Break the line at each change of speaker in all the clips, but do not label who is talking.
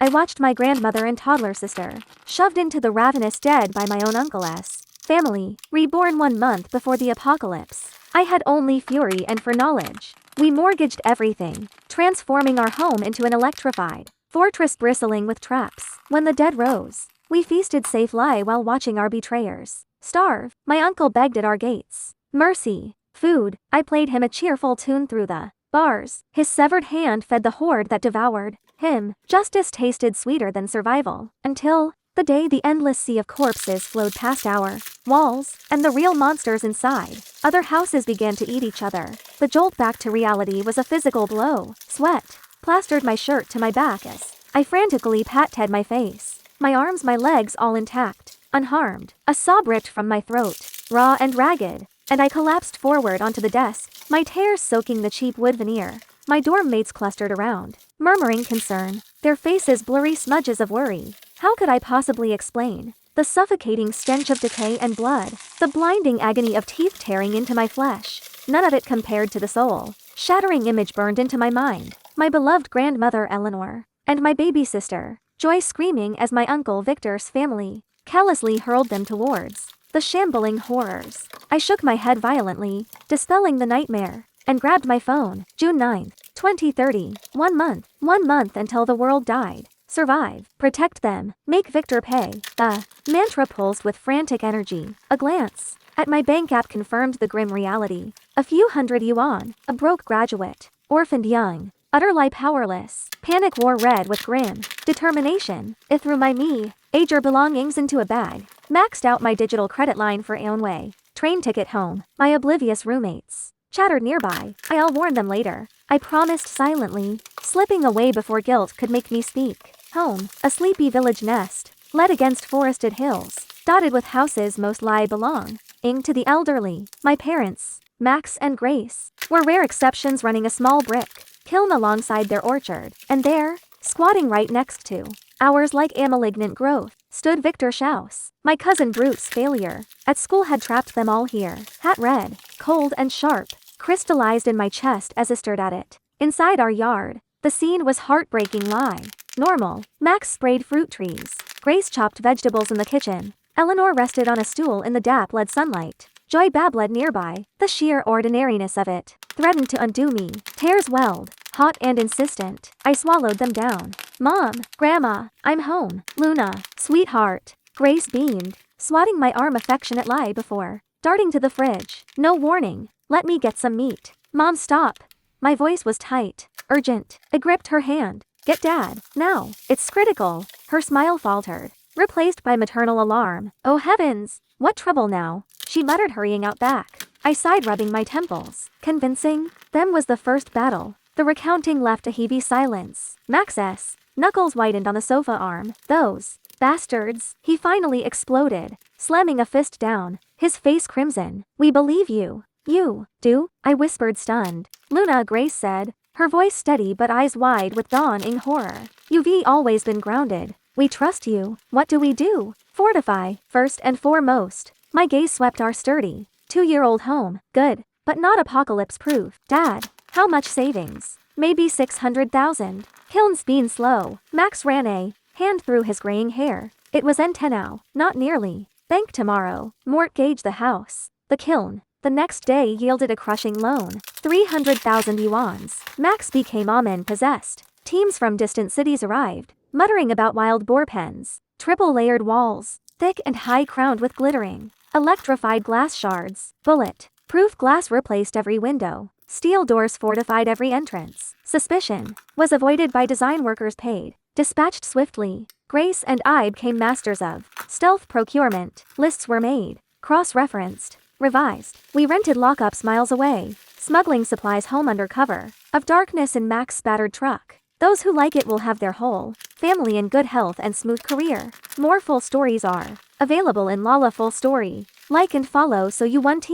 I watched my grandmother and toddler sister shoved into the ravenous dead by my own uncle's family, reborn 1 month before the apocalypse. I had only fury and foreknowledge. We mortgaged everything, transforming our home into an electrified fortress bristling with traps. When the dead rose, we feasted safe lie while watching our betrayers starve. My uncle begged at our gates. Mercy. Food. I played him a cheerful tune through the bars. His severed hand fed the horde that devoured him. Justice tasted sweeter than survival. Until the day the endless sea of corpses flowed past our walls, and the real monsters inside. Other houses began to eat each other. The jolt back to reality was a physical blow. Sweat plastered my shirt to my back as I frantically patted my face. My arms, my legs all intact, unharmed. A sob ripped from my throat, raw and ragged, and I collapsed forward onto the desk, my tears soaking the cheap wood veneer. My dorm mates clustered around, murmuring concern, their faces blurry smudges of worry. How could I possibly explain the suffocating stench of decay and blood, the blinding agony of teeth tearing into my flesh? None of it compared to the soul-shattering image burned into my mind. My beloved grandmother Eleanor, and my baby sister, Joy, screaming as my uncle Victor's family callously hurled them towards the shambling horrors. I shook my head violently, dispelling the nightmare, and grabbed my phone. June 9th, 2030. 1 month. 1 month until the world died. Survive. Protect them. Make Victor pay. The mantra pulsed with frantic energy. A glance at my bank app confirmed the grim reality. A few hundred yuan. A broke graduate. Orphaned young. Utterly powerless. Panic wore red with grim determination. I threw my ager belongings into a bag. Maxed out my digital credit line for Aonway. Train ticket home. My oblivious roommates chattered nearby. I'll warn them later. I promised silently, slipping away before guilt could make me speak. Home. A sleepy village nest, led against forested hills, dotted with houses most lie belonging to the elderly. My parents, Max and Grace, were rare exceptions running a small brick kiln alongside their orchard. And there, squatting right next to ours like a malignant growth, stood Victor Schaus. My cousin Brute's failure at school had trapped them all here. Hat red, cold and sharp, crystallized in my chest as I stared at it. Inside our yard, the scene was heartbreaking lie. Normal. Max sprayed fruit trees. Grace chopped vegetables in the kitchen. Eleanor rested on a stool in the dap-led sunlight. Joy babbled nearby. The sheer ordinariness of it threatened to undo me. Tears welled, hot and insistent. I swallowed them down. Mom, Grandma, I'm home. Luna, sweetheart. Grace beamed, swatting my arm affectionately before darting to the fridge. No warning. Let me get some meat. Mom, stop. My voice was tight, urgent. I gripped her hand. Get Dad, now. It's critical. Her smile faltered, replaced by maternal alarm. Oh heavens, what trouble now? She muttered, hurrying out back. I sighed, rubbing my temples. Convincing them was the first battle. The recounting left a heavy silence. Max's knuckles whitened on the sofa arm. Those bastards, he finally exploded, slamming a fist down, his face crimson. We believe you. You do? I whispered, stunned. Luna, Grace said, her voice steady but eyes wide with dawning horror. You've always been grounded. We trust you. What do we do? Fortify, first and foremost. My gaze swept our sturdy 2-year-old home. Good, but not apocalypse-proof. Dad, how much savings? Maybe 600,000. Kiln's been slow. Max ran a hand through his graying hair. It was now. Not nearly. Bank tomorrow. Mortgage the house. The kiln. The next day yielded a crushing loan. 300,000 yuans. Max became Amen-possessed. Teams from distant cities arrived, muttering about wild boar pens. Triple-layered walls, thick and high, crowned with glittering electrified glass shards. Bullet-proof glass replaced every window. Steel doors fortified every entrance. Suspicion was avoided by design workers paid, dispatched swiftly. Grace and I became masters of stealth procurement. Lists were made, cross-referenced, revised. We rented lockups miles away, smuggling supplies home under cover of darkness in Mac's spattered truck. Those who like it will have their whole family in good health and smooth career. More full stories are available in Lala Full Story. Like and follow so you won't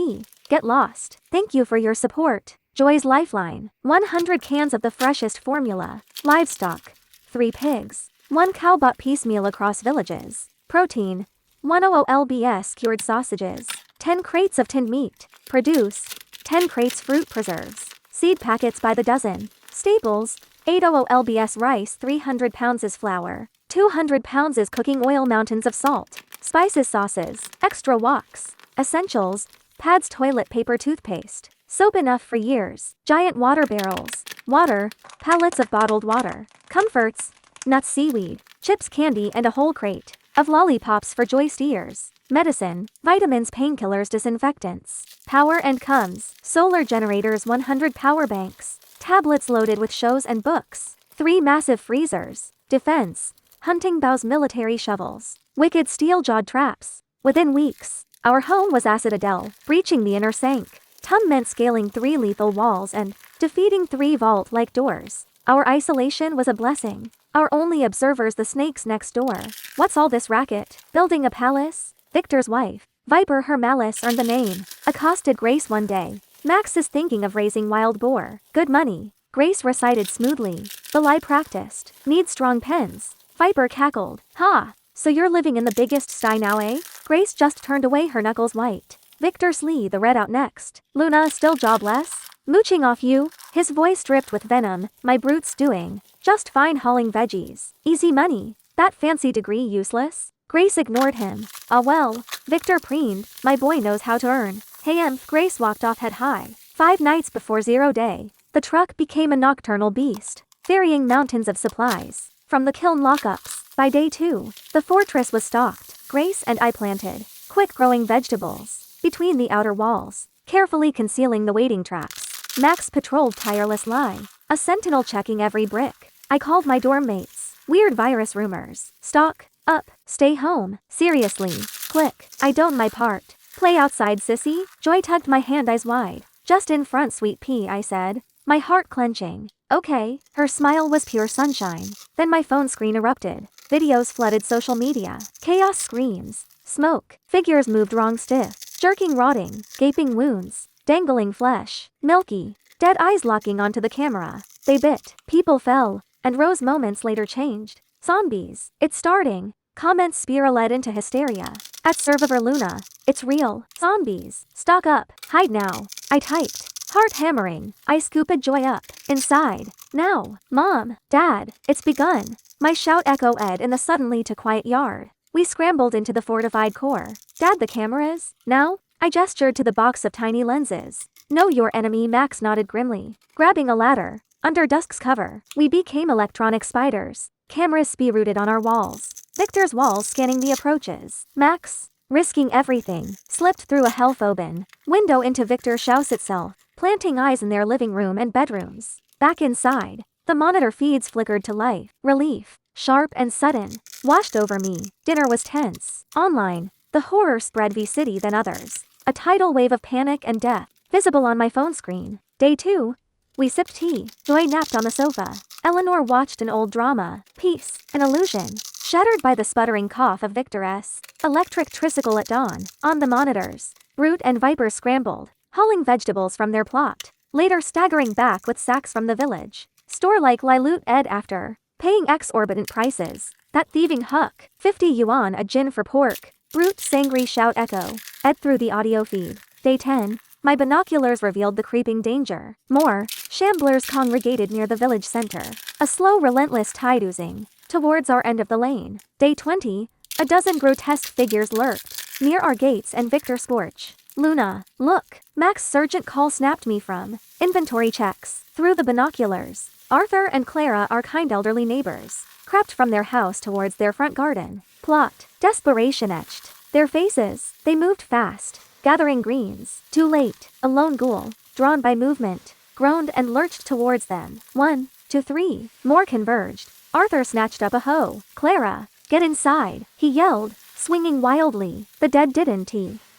get lost. Thank you for your support. Joy's Lifeline. 100 cans of the freshest formula. Livestock. 3 pigs. 1 cow bought piecemeal across villages. Protein. 100 lbs cured sausages. 10 crates of tinned meat. Produce. 10 crates fruit preserves. Seed packets by the dozen. Staples. 800 lbs rice, 300 pounds is flour, 200 pounds is cooking oil, mountains of salt, spices, sauces, extra woks, essentials, pads, toilet paper, toothpaste, soap enough for years, giant water barrels, water, pallets of bottled water, comforts, nuts, seaweed, chips, candy, and a whole crate of lollipops for Joyce's ears, medicine, vitamins, painkillers, disinfectants, power and comes, solar generators, 100 power banks, tablets loaded with shows and books, 3 massive freezers, defense, hunting bows, military shovels, wicked steel-jawed traps. Within weeks, our home was a citadel, breaching the inner sank. Tum meant scaling 3 lethal walls and defeating 3 vault-like doors. Our isolation was a blessing. Our only observers the snakes next door. What's all this racket? Building a palace? Victor's wife, Viper, her malice earned the name, accosted Grace one day. Max is thinking of raising wild boar. Good money. Grace recited smoothly. The lie practiced. Need strong pens. Viper cackled. Ha! So you're living in the biggest sty now, eh? Grace just turned away, her knuckles white. Victor Slee the red out next. Luna still jobless? Mooching off you? His voice dripped with venom. My brute's doing just fine hauling veggies. Easy money. That fancy degree useless? Grace ignored him. Ah well. Victor preened. My boy knows how to earn. Hey Grace walked off head high. 5 nights before 0 day. The truck became a nocturnal beast, ferrying mountains of supplies from the kiln lockups. By day 2, the fortress was stocked. Grace and I planted quick-growing vegetables between the outer walls, carefully concealing the waiting traps. Max patrolled tireless lie, a sentinel checking every brick. I called my dorm mates. Weird virus rumors. Stock up. Stay home. Seriously. Click. I don't my part. Play outside, sissy. Joy tugged my hand, eyes wide. Just in front, sweet pea, I said, my heart clenching. Okay. Her smile was pure sunshine. Then my phone screen erupted. Videos flooded social media. Chaos, screams, smoke, figures moved wrong, stiff, jerking, rotting, gaping wounds, dangling flesh, milky, dead eyes locking onto the camera. They bit, people fell, and rose moments later changed. Zombies, it's starting. Comments spiraled into hysteria. At Survivor Luna, it's real. Zombies, stock up, hide now. I typed. Heart hammering, I scooped Joy up. Inside. Now. Mom. Dad. It's begun. My shout echoed in the suddenly too quiet yard. We scrambled into the fortified core. Dad, the cameras? Now? I gestured to the box of tiny lenses. Know your enemy, Max nodded grimly. Grabbing a ladder. Under dusk's cover, we became electronic spiders. Cameras spee-rooted on our walls. Victor's walls scanning the approaches. Max, risking everything, slipped through a health-open window into Victor's house itself, planting eyes in their living room and bedrooms. Back inside, the monitor feeds flickered to life. Relief, sharp and sudden, washed over me. Dinner was tense. Online, the horror spread V-City than others. A tidal wave of panic and death, visible on my phone screen. Day 2. We sipped tea. Joy napped on the sofa. Eleanor watched an old drama. Peace, an illusion, shattered by the sputtering cough of Victor S. Electric tricycle at dawn. On the monitors, Brute and Viper scrambled, hauling vegetables from their plot, later staggering back with sacks from the village store like loot ed after paying exorbitant prices. That thieving huck, 50 yuan a gin for pork. Brute's angry shout echo ed through the audio feed. Day 10. My binoculars revealed the creeping danger. More shamblers congregated near the village center. A slow, relentless tide oozing towards our end of the lane. Day 20. A dozen grotesque figures lurked near our gates and Victor scorch. Luna, look. Max Sergeant call snapped me from inventory checks through the binoculars. Arthur and Clara, our kind elderly neighbors, crept from their house towards their front garden. Plot, desperation etched their faces. They moved fast, gathering greens. Too late. A lone ghoul, drawn by movement, groaned and lurched towards them. 1, 2, 3. More converged. Arthur snatched up a hoe. Clara, get inside, he yelled, swinging wildly. The dead didn't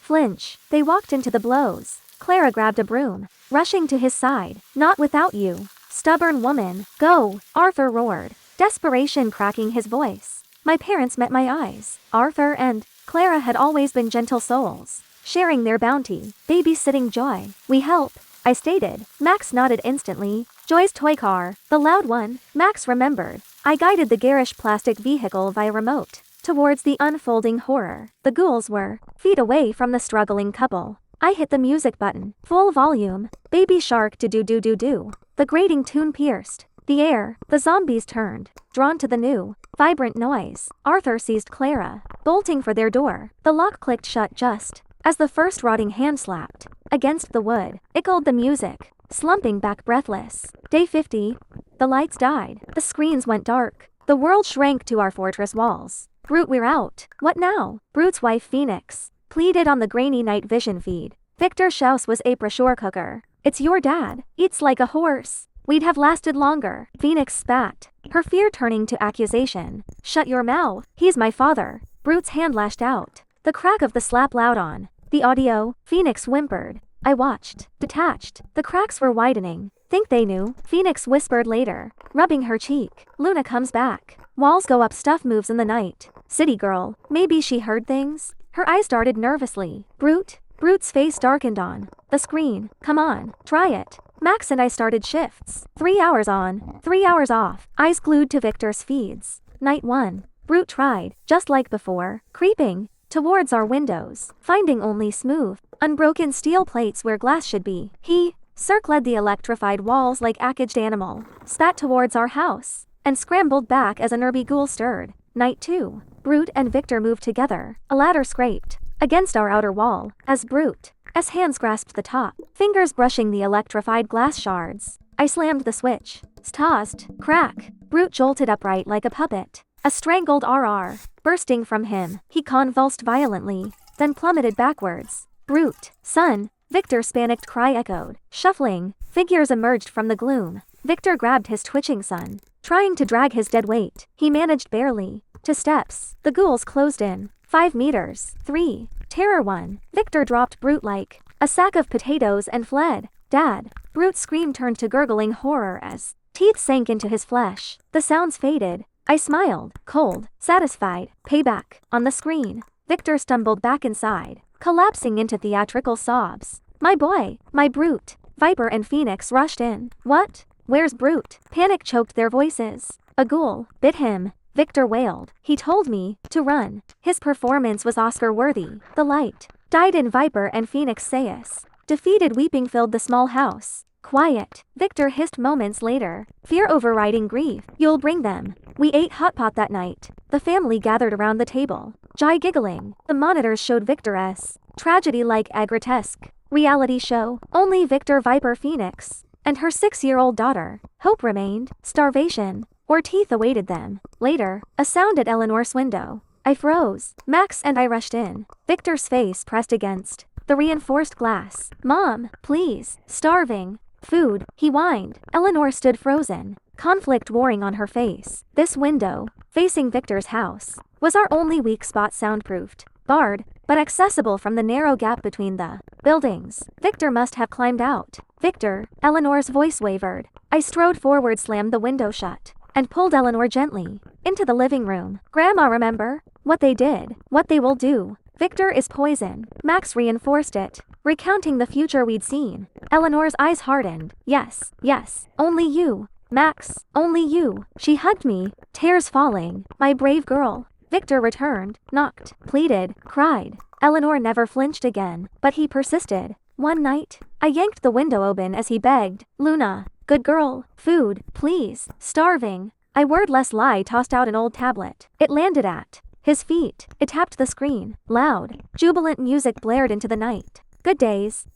flinch. They walked into the blows. Clara grabbed a broom, rushing to his side. Not without you, stubborn woman. Go, Arthur roared, desperation cracking his voice. My parents met my eyes. Arthur and Clara had always been gentle souls, sharing their bounty, babysitting Joy. We help, I stated. Max nodded instantly. Joy's toy car, the loud one, Max remembered. I guided the garish plastic vehicle via remote towards the unfolding horror. The ghouls were feet away from the struggling couple. I hit the music button, full volume. Baby Shark do do do do do. The grating tune pierced The air, the zombies turned, drawn to the new, vibrant noise. Arthur seized Clara, bolting for their door. The lock clicked shut just as the first rotting hand slapped against the wood, echoed the music, slumping back breathless. Day 50. The lights died. The screens went dark. The world shrank to our fortress walls. Brute, we're out. What now? Brute's wife Phoenix pleaded on the grainy night vision feed. Victor Schaus was a pressure cooker. It's your dad. Eats like a horse. We'd have lasted longer. Phoenix spat, her fear turning to accusation. Shut your mouth. He's my father. Brute's hand lashed out. The crack of the slap loud on the audio. Phoenix whimpered. I watched, detached. The cracks were widening. Think they knew? Phoenix whispered later, rubbing her cheek. Luna comes back. Walls go up, stuff moves in the night. City girl. Maybe she heard things? Her eyes darted nervously. Brute's face darkened on the screen. Come on, try it. Max and I started shifts. 3 hours on, 3 hours off. Eyes glued to Victor's feeds. Night 1. Brute tried, just like before, creeping towards our windows, finding only smooth, unbroken steel plates where glass should be. He circled the electrified walls like a caged animal, spat towards our house, and scrambled back as a nervy ghoul stirred. Night 2. Brute and Victor moved together. A ladder scraped against our outer wall, as Brute's hands grasped the top, fingers brushing the electrified glass shards. I slammed the switch. Tossed. Crack. Brute jolted upright like a puppet. A strangled RR bursting from him. He convulsed violently, then plummeted backwards. Brute. Son. Victor's panicked cry echoed. Shuffling, figures emerged from the gloom. Victor grabbed his twitching son, trying to drag his dead weight. He managed barely. 2 steps. The ghouls closed in. 5 meters. 3. Terror 1. Victor dropped Brute like a sack of potatoes and fled. Dad. Brute's scream turned to gurgling horror as teeth sank into his flesh. The sounds faded. I smiled, cold, satisfied. Payback. On the screen, Victor stumbled back inside, collapsing into theatrical sobs. My boy, my Brute. Viper and Phoenix rushed in. What? Where's Brute? Panic choked their voices. A ghoul bit him. Victor wailed. He told me to run. His performance was Oscar-worthy. The light died in Viper and Phoenix Sayus. Defeated weeping filled the small house. Quiet. Victor hissed moments later, fear overriding grief. You'll bring them. We ate hot pot that night. The family gathered around the table, Jai giggling. The monitors showed Victor's tragedy like a grotesque reality show. Only Victor, Viper, Phoenix, and her 6-year-old daughter. Hope remained. Starvation or teeth awaited them. Later, a sound at Eleanor's window. I froze. Max and I rushed in. Victor's face pressed against the reinforced glass. Mom, please. Starving. Food, he whined. Eleanor stood frozen, conflict warring on her face. This window, facing Victor's house, was our only weak spot, soundproofed, barred, but accessible from the narrow gap between the buildings. Victor must have climbed out. Victor, Eleanor's voice wavered. I strode forward, slammed the window shut, and pulled Eleanor gently into the living room. Grandma, remember what they did, what they will do. Victor is poison. Max reinforced it, recounting the future we'd seen. Eleanor's eyes hardened. Yes, yes, only you. Max, only you. She hugged me, tears falling. My brave girl. Victor returned, knocked, pleaded, cried. Eleanor never flinched again, but he persisted. One night, I yanked the window open as he begged. Luna, good girl, food, please, starving. I wordless lie tossed out an old tablet. It landed at his feet. It tapped the screen. Loud, jubilant music blared into the night. Good days,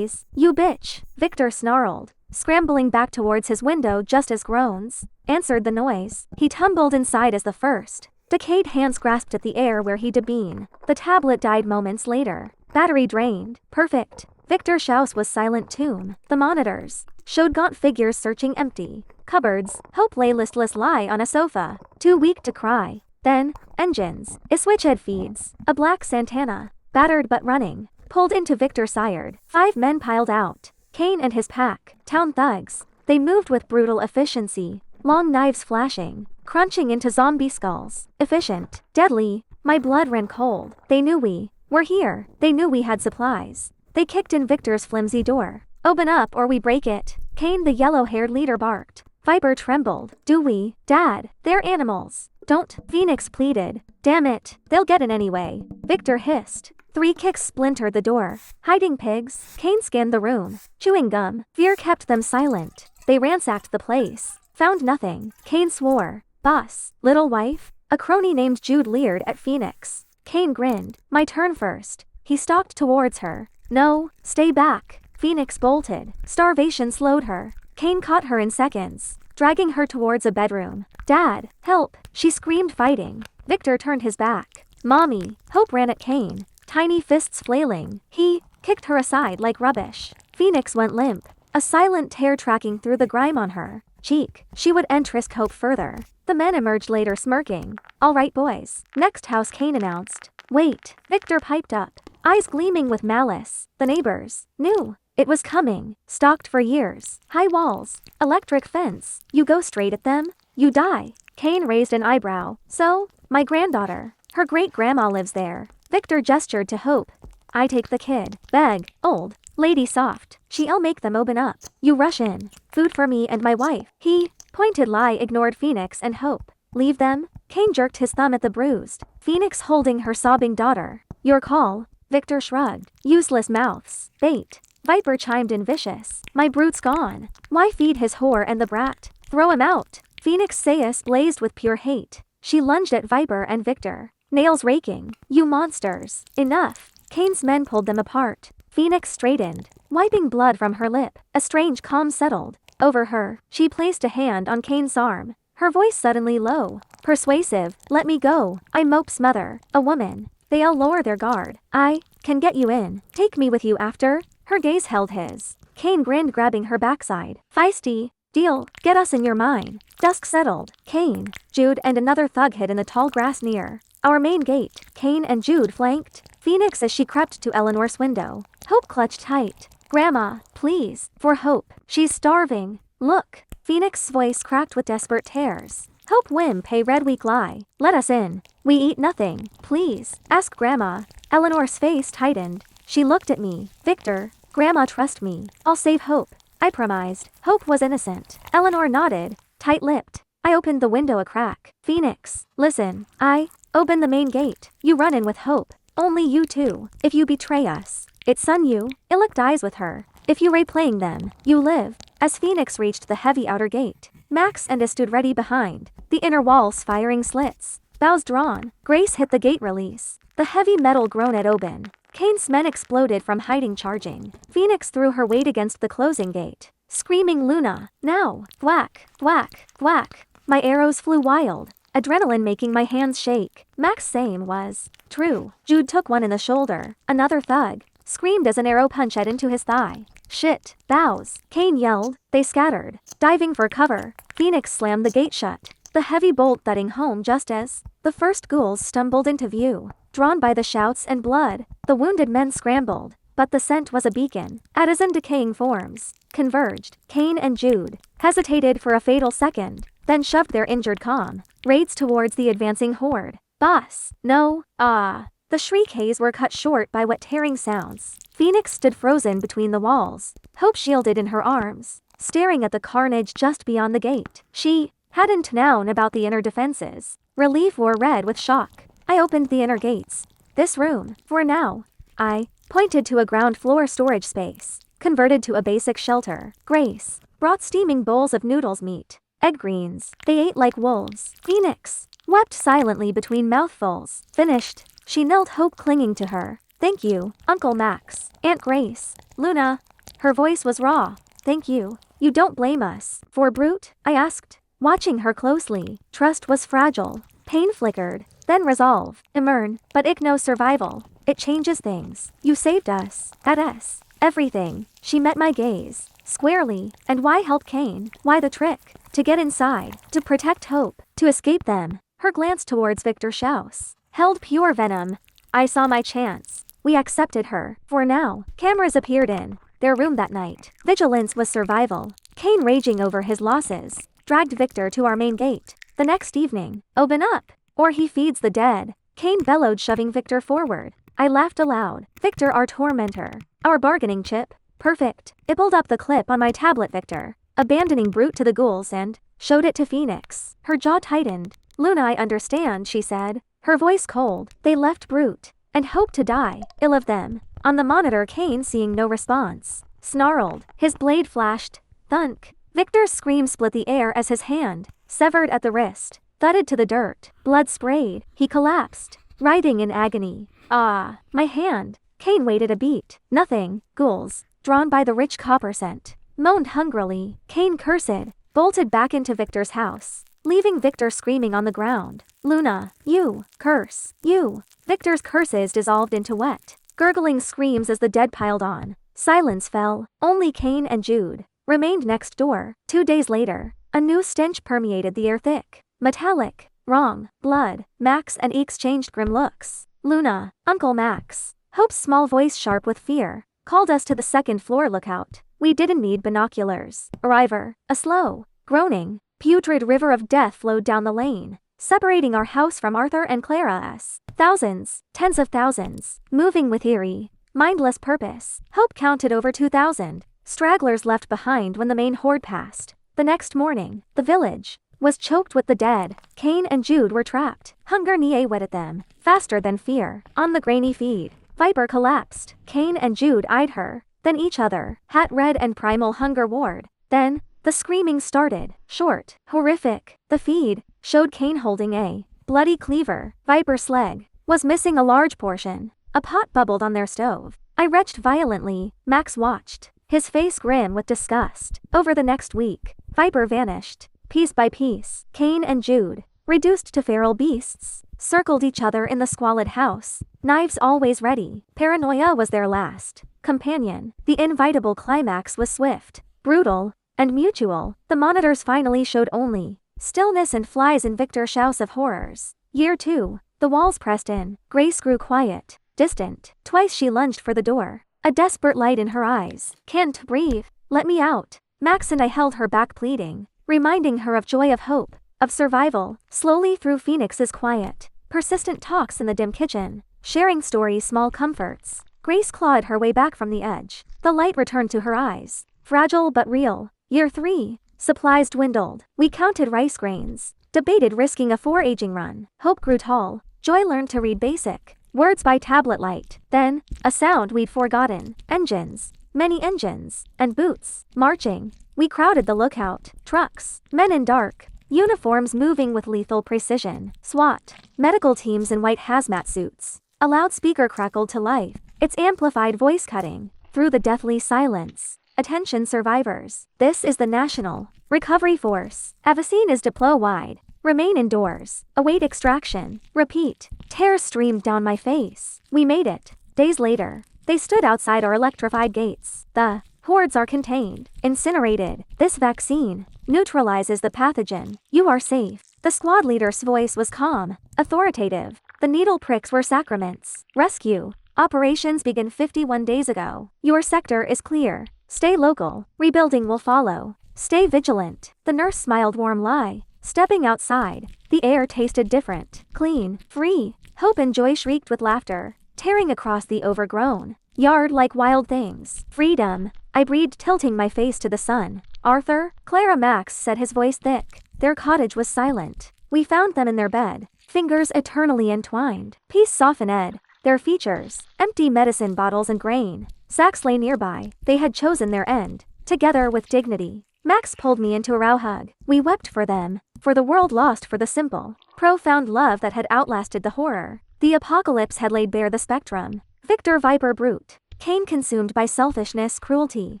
you bitch. Victor snarled, scrambling back towards his window just as groans answered the noise. He tumbled inside as the first decayed hands grasped at the air where he'd been. The tablet died moments later. Battery drained. Perfect. Victor Schaus was silent tomb. The monitors showed gaunt figures searching empty cupboards. Hope lay listless lie on a sofa, too weak to cry. Then, engines, a switchhead feeds, a black Santana, battered but running, pulled into Victor sired. 5 men piled out. Kane and his pack, town thugs. They moved with brutal efficiency, long knives flashing, crunching into zombie skulls. Efficient, deadly. My blood ran cold. They knew we were here. They knew we had supplies. They kicked in Victor's flimsy door. Open up or we break it. Kane, the yellow-haired leader, barked. Viper trembled. Do we? Dad, they're animals. Don't, Phoenix pleaded. Damn it, they'll get in anyway. Victor hissed. 3 kicks splintered the door. Hiding pigs. Kane scanned the room. Chewing gum. Fear kept them silent. They ransacked the place, Found nothing. Kane swore. Boss. Little wife? A crony named Jude leered at Phoenix. Kane grinned. My turn first. He stalked towards her. No, stay back. Phoenix bolted. Starvation slowed her. Kane caught her in seconds, dragging her towards a bedroom. Dad, help, she screamed, fighting. Victor turned his back. Mommy. Hope ran at Kane, tiny fists flailing. He kicked her aside like rubbish. Phoenix went limp, a silent tear tracking through the grime on her cheek. She would interest Hope further. The men emerged later smirking. All right, boys. Next house, Kane announced. Wait, Victor piped up, eyes gleaming with malice. The neighbors knew it was coming. Stalked for years. High walls, electric fence. You go straight at them, you die. Kane raised an eyebrow. So, my granddaughter. Her great-grandma lives there. Victor gestured to Hope. I take the kid. Beg, old lady soft. She'll make them open up. You rush in. Food for me and my wife. He pointed lie ignored Phoenix and Hope. Leave them? Kane jerked his thumb at the bruised Phoenix holding her sobbing daughter. Your call. Victor shrugged. Useless mouths. Bait. Viper chimed in vicious. My brute's gone. Why feed his whore and the brat? Throw him out. Phoenix Sayus blazed with pure hate. She lunged at Viper and Victor, nails raking. You monsters. Enough. Kane's men pulled them apart. Phoenix straightened, wiping blood from her lip. A strange calm settled over her. She placed a hand on Kane's arm, her voice suddenly low, persuasive. Let me go. I'm Mope's mother, a woman. They'll lower their guard. I can get you in. Take me with you after. Her gaze held his. Kane grinned, grabbing her backside. Feisty. Deal. Get us in your mine. Dusk settled. Kane, Jude and another thug hid in the tall grass near our main gate. Kane and Jude flanked Phoenix as she crept to Eleanor's window. Hope clutched tight. Grandma, please, for Hope. She's starving. Look. Phoenix's voice cracked with desperate tears. Hope whim pay red weak lie. Let us in. We eat nothing. Please. Ask Grandma. Eleanor's face tightened. She looked at me. Victor. Grandma, trust me. I'll save Hope. I promised. Hope was innocent. Eleanor nodded, tight-lipped. I opened the window a crack. Phoenix, listen. I open the main gate. You run in with Hope. Only you two. If you betray us, it's son you. Illick dies with her. If you replaying them, you live. As Phoenix reached the heavy outer gate, Max and I stood ready behind, the inner walls firing slits. Bows drawn. Grace hit the gate release. The heavy metal groaned at Oben. Kane's men exploded from hiding, charging. Phoenix threw her weight against the closing gate, screaming Luna, now! Thwack, thwack, thwack. My arrows flew wild, adrenaline making my hands shake. Max's same was true. Jude took one in the shoulder. Another thug screamed as an arrow punched into his thigh. Shit, bows. Kane yelled. They scattered, diving for cover. Phoenix slammed the gate shut, the heavy bolt thudding home just as the first ghouls stumbled into view. Drawn by the shouts and blood, the wounded men scrambled, but the scent was a beacon. A dozen decaying forms converged. Kane and Jude hesitated for a fatal second, then shoved their injured comrades towards the advancing horde. Boss, no, ah. The shriek haze were cut short by wet tearing sounds. Phoenix stood frozen between the walls, Hope shielded in her arms, staring at the carnage just beyond the gate. She hadn't known about the inner defenses. Relief wore red with shock. I opened the inner gates. This room, for now. I pointed to a ground floor storage space, converted to a basic shelter. Grace brought steaming bowls of noodles, meat, egg greens. They ate like wolves. Phoenix wept silently between mouthfuls. Finished. She knelt, Hope clinging to her. Thank you, Uncle Max. Aunt Grace. Luna. Her voice was raw. Thank you. You don't blame us for brute? I asked, watching her closely. Trust was fragile. Pain flickered, then resolve. Emern, but igno survival. It changes things. You saved us. At us. Everything. She met my gaze squarely. And why help Kane? Why the trick? To get inside. To protect Hope. To escape them. Her glance towards Victor Schaus held pure venom. I saw my chance. We accepted her. For now. Cameras appeared in their room that night. Vigilance was survival. Kane, raging over his losses, dragged Victor to our main gate. The next evening. Open up, or he feeds the dead. Kane bellowed, shoving Victor forward. I laughed aloud. Victor, our tormentor. Our bargaining chip. Perfect. I pulled up the clip on my tablet. Victor, abandoning brute to the ghouls, and showed it to Phoenix. Her jaw tightened. Luna, I understand, she said, her voice cold. They left brute and Hope to die. Ill of them. On the monitor, Kane, seeing no response, snarled. His blade flashed. Thunk. Victor's scream split the air as his hand, severed at the wrist, thudded to the dirt. Blood sprayed. He collapsed, writhing in agony. Ah, my hand. Kane waited a beat. Nothing. Ghouls, drawn by the rich copper scent, moaned hungrily. Kane cursed, bolted back into Victor's house, leaving Victor screaming on the ground. Luna, you, curse, you. Victor's curses dissolved into wet, gurgling screams as the dead piled on. Silence fell. Only Kane and Jude remained next door. 2 days later, a new stench permeated the air, thick, metallic, wrong, blood. Max and E exchanged grim looks. Luna, Uncle Max, Hope's small voice sharp with fear, called us to the second floor lookout. We didn't need binoculars. Arriver, a slow, groaning, putrid river of death flowed down the lane, separating our house from Arthur and Clara's. Thousands, tens of thousands, moving with eerie, mindless purpose. Hope counted over 2,000 stragglers left behind when the main horde passed. The next morning, the village was choked with the dead. Kane and Jude were trapped. Hunger wet at them, faster than fear. On the grainy feed, Viper collapsed. Kane and Jude eyed her, then each other. Hat red and primal hunger warred. Then, the screaming started. Short, horrific. The feed showed Kane holding a bloody cleaver. Viper's leg was missing a large portion. A pot bubbled on their stove. I retched violently. Max watched, his face grim with disgust. Over the next week, Viper vanished. Piece by piece, Kane and Jude, reduced to feral beasts, circled each other in the squalid house, knives always ready. Paranoia was their last companion. The inevitable climax was swift, brutal, and mutual. The monitors finally showed only stillness and flies in Victor's house of horrors. Year 2, the walls pressed in. Grace grew quiet, distant. Twice she lunged for the door, a desperate light in her eyes. Can't breathe. Let me out. Max and I held her back, pleading, reminding her of joy, of hope, of survival. Slowly through Phoenix's quiet, persistent talks in the dim kitchen, sharing stories, small comforts, Grace clawed her way back from the edge. The light returned to her eyes, fragile but real. Year 3, supplies dwindled. We counted rice grains, debated risking a foraging run. Hope grew tall. Joy learned to read basic words by tablet light. Then, a sound we'd forgotten. Engines. Many engines. And boots. Marching. We crowded the lookout. Trucks. Men in dark uniforms moving with lethal precision. SWAT. Medical teams in white hazmat suits. A loudspeaker crackled to life, its amplified voice cutting through the deathly silence. Attention survivors. This is the National Recovery Force. Avicenne is deploy-wide. Remain indoors. Await extraction. Repeat. Tears streamed down my face. We made it. Days later, they stood outside our electrified gates. The hordes are contained, incinerated. This vaccine neutralizes the pathogen. You are safe. The squad leader's voice was calm, authoritative. The needle pricks were sacraments. Rescue operations began 51 days ago. Your sector is clear. Stay local. Rebuilding will follow. Stay vigilant. The nurse smiled warm lie. Stepping outside, the air tasted different. Clean. Free. Hope and joy shrieked with laughter, tearing across the overgrown yard like wild things. Freedom. I breathed, tilting my face to the sun. Arthur, Clara, Max said, his voice thick. Their cottage was silent. We found them in their bed, fingers eternally entwined. Peace softened their features. Empty medicine bottles and grain sacks lay nearby. They had chosen their end, together with dignity. Max pulled me into a raw hug. We wept for them, for the world lost, for the simple, profound love that had outlasted the horror. The apocalypse had laid bare the spectrum. Victor, Viper, brute. Kane, consumed by selfishness, cruelty,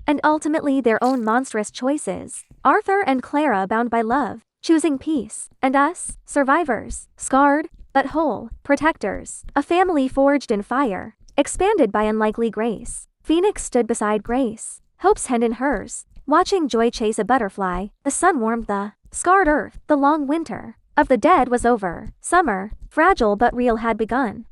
and ultimately their own monstrous choices. Arthur and Clara, bound by love, choosing peace. And us, survivors, scarred, but whole, protectors. A family forged in fire, expanded by unlikely grace. Phoenix stood beside Grace, Hope's hand in hers, watching joy chase a butterfly. The sun warmed the scarred earth. The long winter of the dead was over. Summer, fragile but real, had begun.